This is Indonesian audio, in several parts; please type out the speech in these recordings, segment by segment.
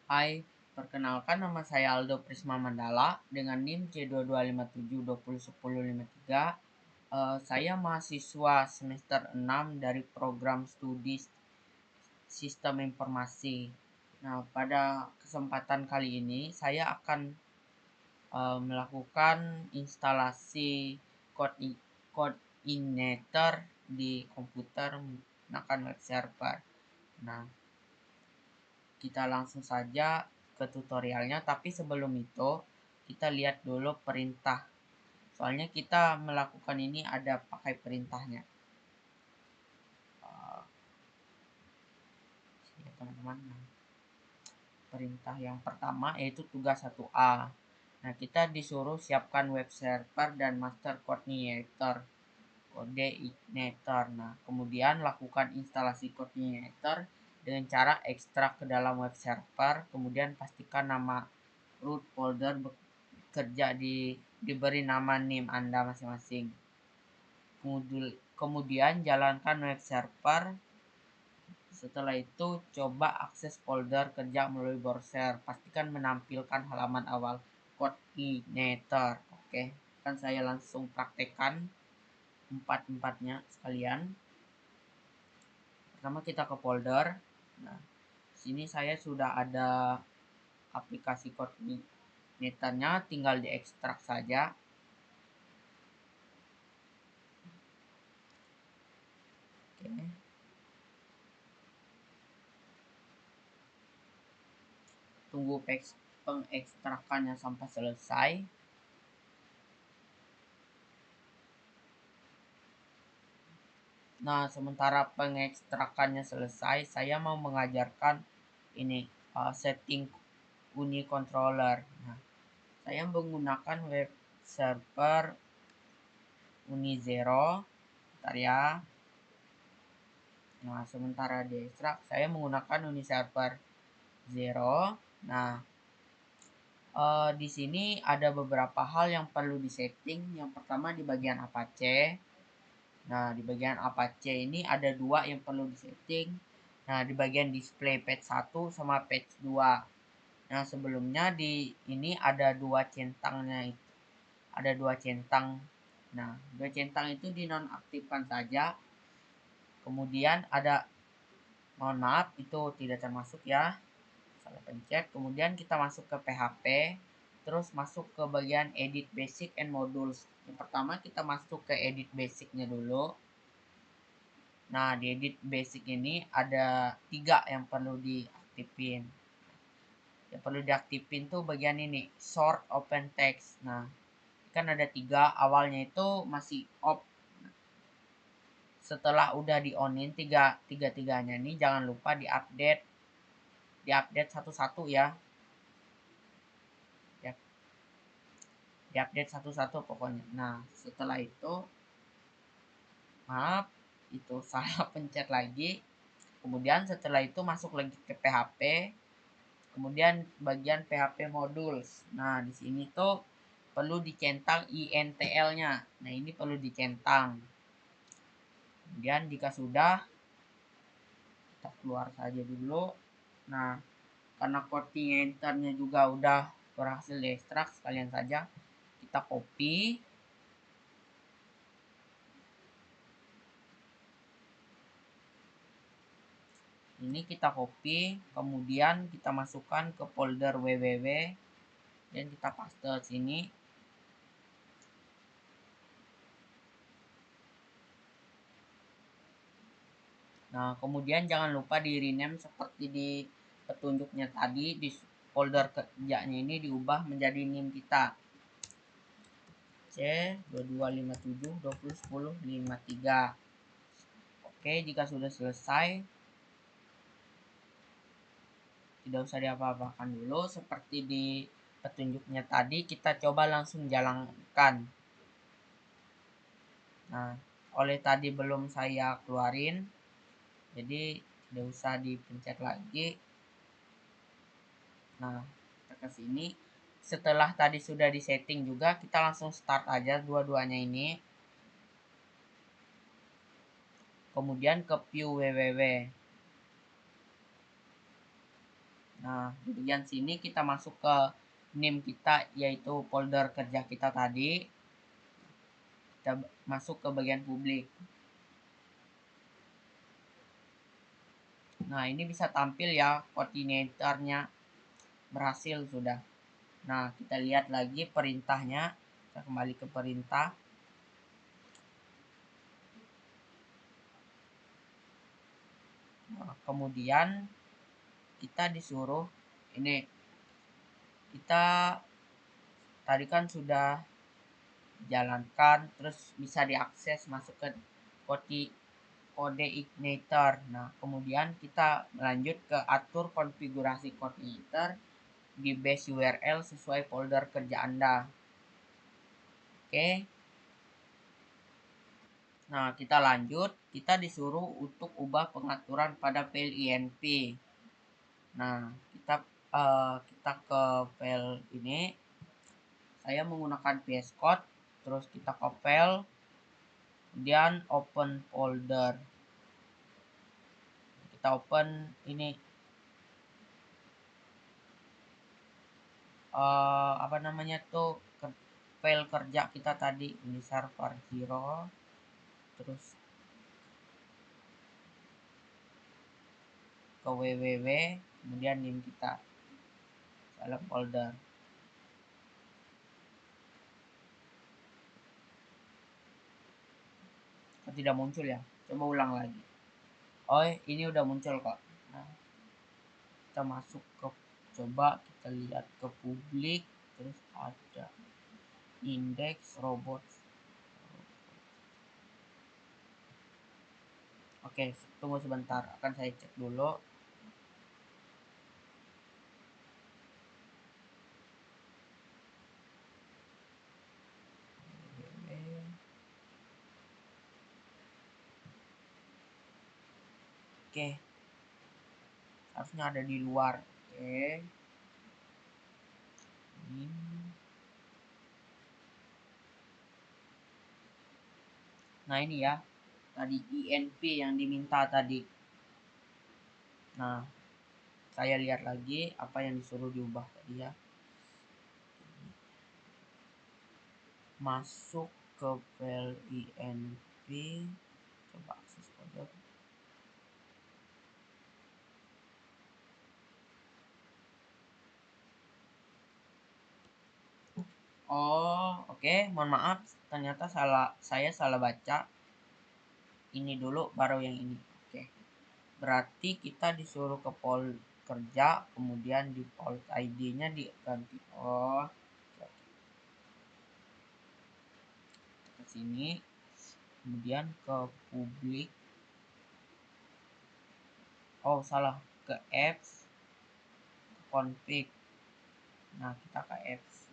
Hai, perkenalkan nama saya Aldo Prisma Mandala dengan NIM C2257201053. Saya mahasiswa semester 6 dari program studi Sistem Informasi. Nah, pada kesempatan kali ini saya akan melakukan instalasi coordinator di komputer menggunakan web server. Nah, kita langsung saja ke tutorialnya, tapi sebelum itu kita lihat dulu perintah. Soalnya kita melakukan ini ada pakai perintahnya. Ya teman-teman. Perintah yang pertama yaitu tugas 1A. Nah, kita disuruh siapkan web server dan master coordinator. Nah, kemudian lakukan instalasi coordinator dengan cara ekstrak ke dalam web server, kemudian pastikan nama root folder bekerja diberi nama NIM Anda masing-masing. Kemudian jalankan web server. Setelah itu coba akses folder kerja melalui browser. Pastikan menampilkan halaman awal coordinator. Oke, kan saya langsung praktekkan empat-empatnya sekalian. Pertama kita ke folder. Nah, sini saya sudah ada aplikasi coordinatornya, tinggal diekstrak saja. Oke. Tunggu pengekstrakannya sampai selesai. Nah, sementara pengekstrakannya selesai, saya mau mengajarkan ini setting Uni controller. Nah, saya menggunakan web server Uni Zero. Bentar ya. Nah, sementara di ekstrak, saya menggunakan Uni server Zero. Nah, di sini ada beberapa hal yang perlu disetting. Yang pertama di bagian Apache. Nah, di bagian Apache ini ada dua yang perlu disetting. Nah, di bagian display page 1 sama page 2. Nah, sebelumnya di ini ada dua centangnya itu. Ada dua centang. Nah, dua centang itu dinonaktifkan saja. Kemudian ada, mohon maaf, itu tidak termasuk ya. Salah pencet. Kemudian kita masuk ke PHP. Terus masuk ke bagian edit basic and modules. Yang pertama kita masuk ke edit basicnya dulu. Nah, di edit basic ini ada 3 yang perlu diaktifin. Yang perlu diaktifin tuh bagian ini, sort open text. Nah, kan ada 3, awalnya itu masih off. Setelah udah di onin tiga-tiganya nih, jangan lupa diupdate satu-satu ya. Diupdate satu-satu pokoknya. Nah, setelah itu, maaf, itu salah pencet lagi. Kemudian setelah itu masuk lagi ke PHP. Kemudian bagian PHP modules. Nah, di sini tuh perlu dicentang INTL-nya. Nah, ini perlu dicentang. Kemudian jika sudah, kita keluar saja dulu. Nah, karena coordinatornya juga udah berhasil diekstrak, sekalian saja kita copy. Ini kita copy, kemudian kita masukkan ke folder www dan kita paste sini. Nah, kemudian jangan lupa di rename seperti di petunjuknya tadi. Di folder kerjanya ini diubah menjadi NIM kita, C2257201053. Oke, jika sudah selesai, tidak usah diapa-apakan dulu. Seperti di petunjuknya tadi, kita coba langsung jalankan. Nah, oleh tadi belum saya keluarin, jadi tidak usah dipencet lagi. Nah, kita ke sini. Setelah tadi sudah disetting juga, kita langsung start aja dua-duanya ini. Kemudian ke view www. Nah, di bagian sini kita masuk ke NIM kita, yaitu folder kerja kita tadi. Kita masuk ke bagian publik. Nah, ini bisa tampil ya koordinatornya berhasil sudah. Nah, kita lihat lagi perintahnya. Kita kembali ke perintah. Nah, kemudian kita disuruh ini, kita tadi kan sudah jalankan, terus bisa diakses masuk ke kode igniter. Nah, kemudian kita lanjut ke atur konfigurasi coordinator di base URL sesuai folder kerja Anda. Oke. Nah, kita lanjut. Kita disuruh untuk ubah pengaturan pada file INP. Nah, kita ke file ini. Saya menggunakan VS Code. Terus kita ke file, kemudian open folder. Kita open ini apa namanya tuh, file kerja kita tadi, ini server 0, terus ke www, kemudian nim kita dalam folder. Tidak muncul ya, coba ulang lagi. Oh, ini udah muncul kok. Nah, kita masuk ke, coba kita lihat ke publik, terus ada indeks robot. Oke, tunggu sebentar, akan saya cek dulu. Oke, harusnya ada di luar. Oke, ini. Nah, ini ya, tadi INP yang diminta tadi. Nah, saya lihat lagi apa yang disuruh diubah tadi ya. Masuk ke file INP, coba akses folder. Oh, oke, mohon maaf, ternyata saya salah baca. Ini dulu baru yang ini. Oke. Berarti kita disuruh ke pol kerja, kemudian di pol ID-nya diganti. Oh, ke sini, kemudian ke publik. Oh, salah, ke apps, config. Nah, kita ke apps.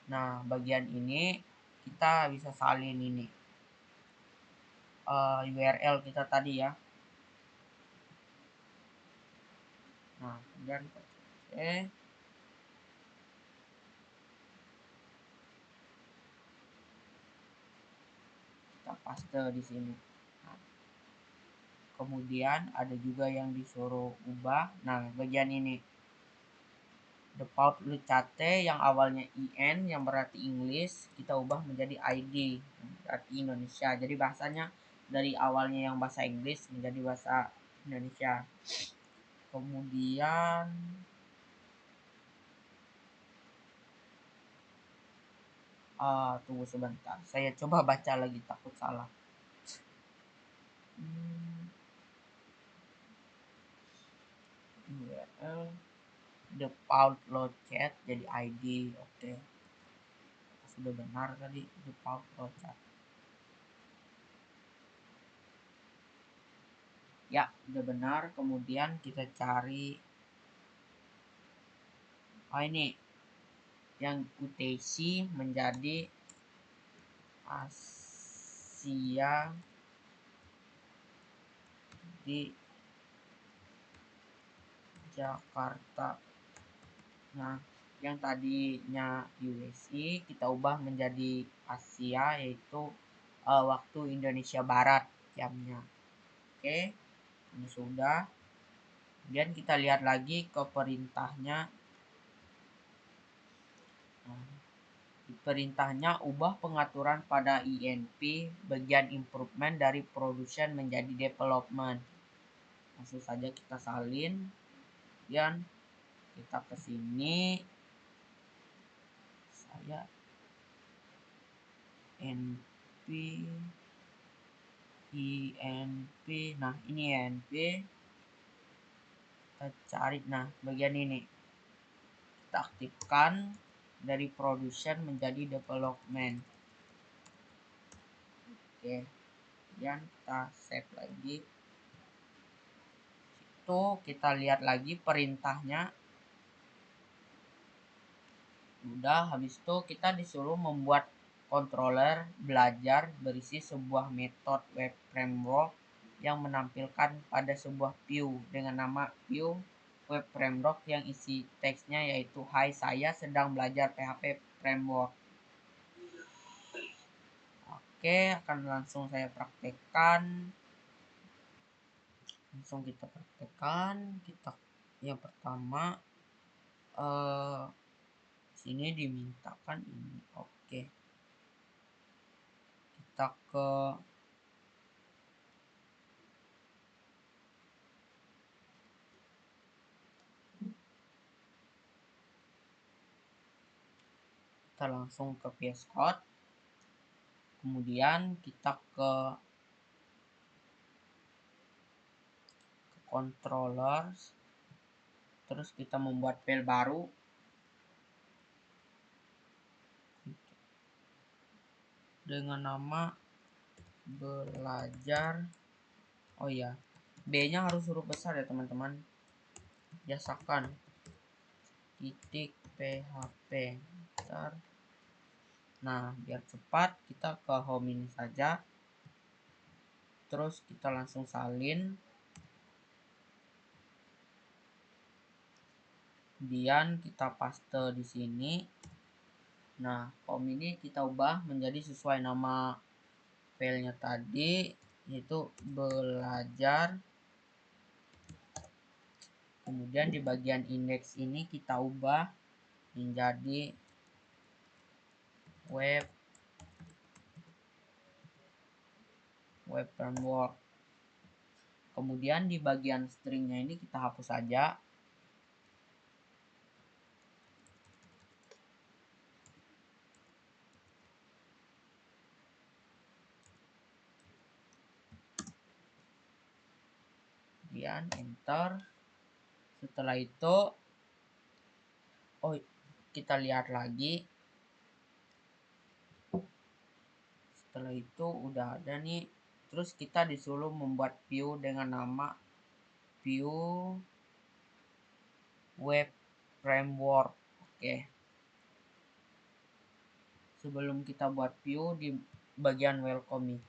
Nah, bagian ini kita bisa salin ini URL kita tadi ya. Nah, kemudian oke, kita paste di sini. Nah, kemudian ada juga yang disuruh ubah. Nah, bagian ini default lucate yang awalnya IN yang berarti English, kita ubah menjadi ID berarti Indonesia. Jadi bahasanya dari awalnya yang bahasa Inggris menjadi bahasa Indonesia. Kemudian tunggu sebentar, saya coba baca lagi, takut salah. URL default load chat jadi ID. Oke, sudah benar tadi default load chat. Ya, udah benar. Kemudian kita cari ini yang UTC menjadi Asia di Jakarta. Nah, yang tadinya USI kita ubah menjadi Asia, yaitu waktu Indonesia Barat jamnya. Oke, ini sudah. Kemudian kita lihat lagi ke perintahnya. Nah, di perintahnya ubah pengaturan pada INP bagian improvement dari production menjadi development. Langsung saja kita salin. Kemudian kita ke sini. Saya NP INP. Nah, ini INP. Kita cari, nah bagian ini kita aktifkan dari production menjadi development. Oke, kemudian kita save lagi. Itu kita lihat lagi perintahnya. Udah, habis itu kita disuruh membuat controller belajar berisi sebuah metode web framework yang menampilkan pada sebuah view dengan nama view web framework yang isi teksnya yaitu "Hai, saya sedang belajar PHP framework". Oke, akan langsung saya praktekkan. Langsung kita praktekkan. Kita yang pertama sini dimintakan ini. Oke. Kita langsung ke VS Code. Kemudian kita ke controllers. Terus kita membuat file baru. Dengan nama belajar. Oh ya, B-nya harus huruf besar ya teman-teman. Biasakan titik PHP besar. Nah, biar cepat kita ke home ini saja. Terus kita langsung salin. Kemudian kita paste di sini. Nah, home ini kita ubah menjadi sesuai nama filenya tadi, yaitu belajar. Kemudian di bagian index ini kita ubah menjadi web framework. Kemudian di bagian stringnya ini kita hapus saja. Kemudian enter. Setelah itu kita lihat lagi. Setelah itu udah ada nih. Terus kita disuruh membuat view dengan nama view web framework. Oke. Sebelum kita buat view, di bagian welcome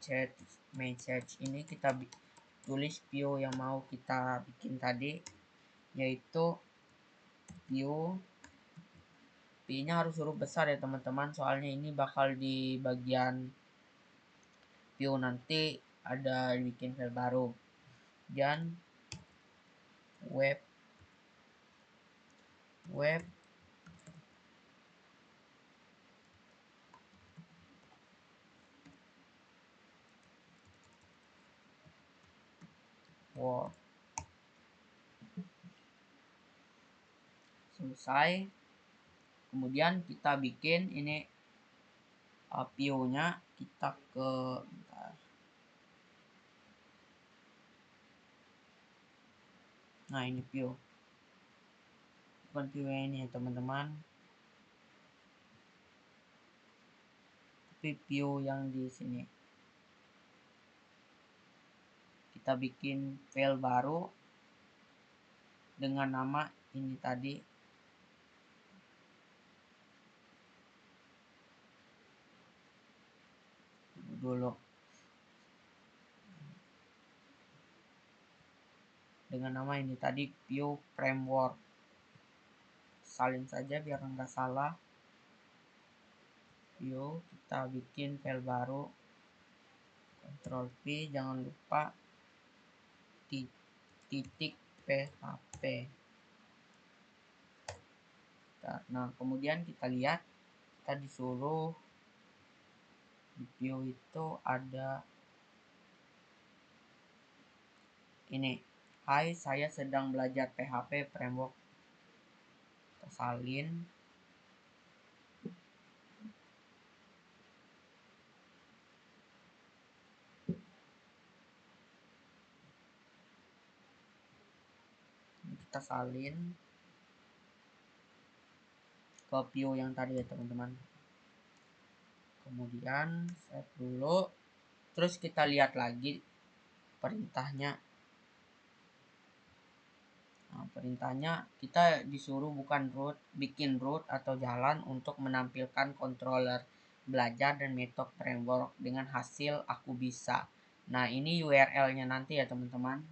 message ini kita tulis view yang mau kita bikin tadi, yaitu view. V-nya harus huruf besar ya teman-teman, soalnya ini bakal di bagian view nanti ada bikin file baru. Dan web work. Selesai. Kemudian kita bikin ini view-nya. Kita ke bentar. Nah, ini view. Bukan view ini ya teman-teman, tapi view yang di sini. Kita bikin file baru dengan nama ini tadi. Dulu dengan nama ini tadi, view framework. Salin saja biar enggak salah. View, kita bikin file baru. Ctrl V, jangan lupa titik PHP. Nah, kemudian kita lihat, kita disuruh di view itu ada ini. Hai, saya sedang belajar PHP framework. Kita salin. Kita salin ke view yang tadi ya teman-teman. Kemudian save dulu. Terus kita lihat lagi perintahnya. Nah, perintahnya kita disuruh bukan root, bikin root atau jalan untuk menampilkan controller belajar dan metode framework dengan hasil aku bisa. Nah, ini URL-nya nanti ya teman-teman.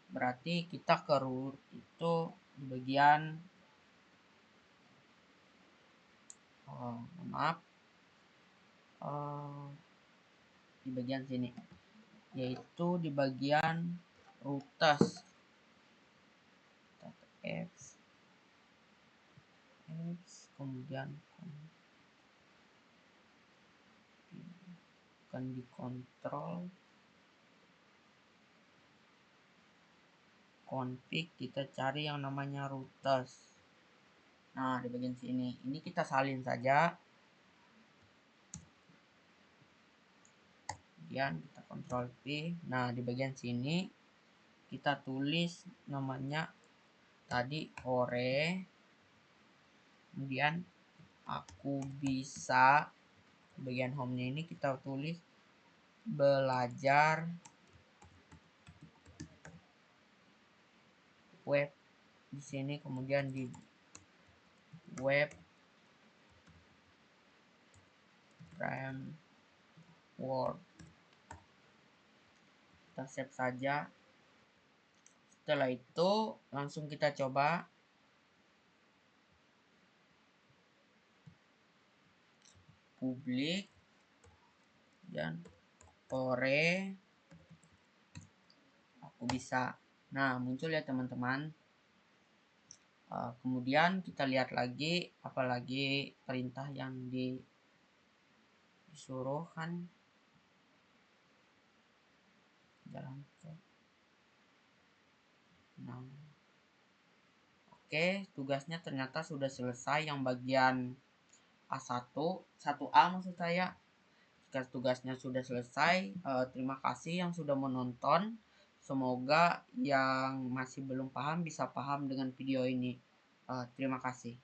Berarti kita ke root itu di bagian maaf, di bagian sini, yaitu di bagian routes. Kemudian akan dikontrol config, kita cari yang namanya routes. Nah, di bagian sini ini kita salin saja, kemudian kita Ctrl V. Nah, di bagian sini kita tulis namanya tadi ore, kemudian aku bisa, bagian home-nya ini kita tulis belajar web di sini, kemudian di web framework kita save saja. Setelah itu langsung kita coba. Publik dan ore aku bisa. Nah, muncul ya teman-teman. Kemudian kita lihat lagi apalagi perintah yang disuruh kan, jalan ke. Nah, oke, tugasnya ternyata sudah selesai yang bagian A1, 1A maksud saya. Jika tugasnya sudah selesai, terima kasih yang sudah menonton. Semoga yang masih belum paham bisa paham dengan video ini. Terima kasih.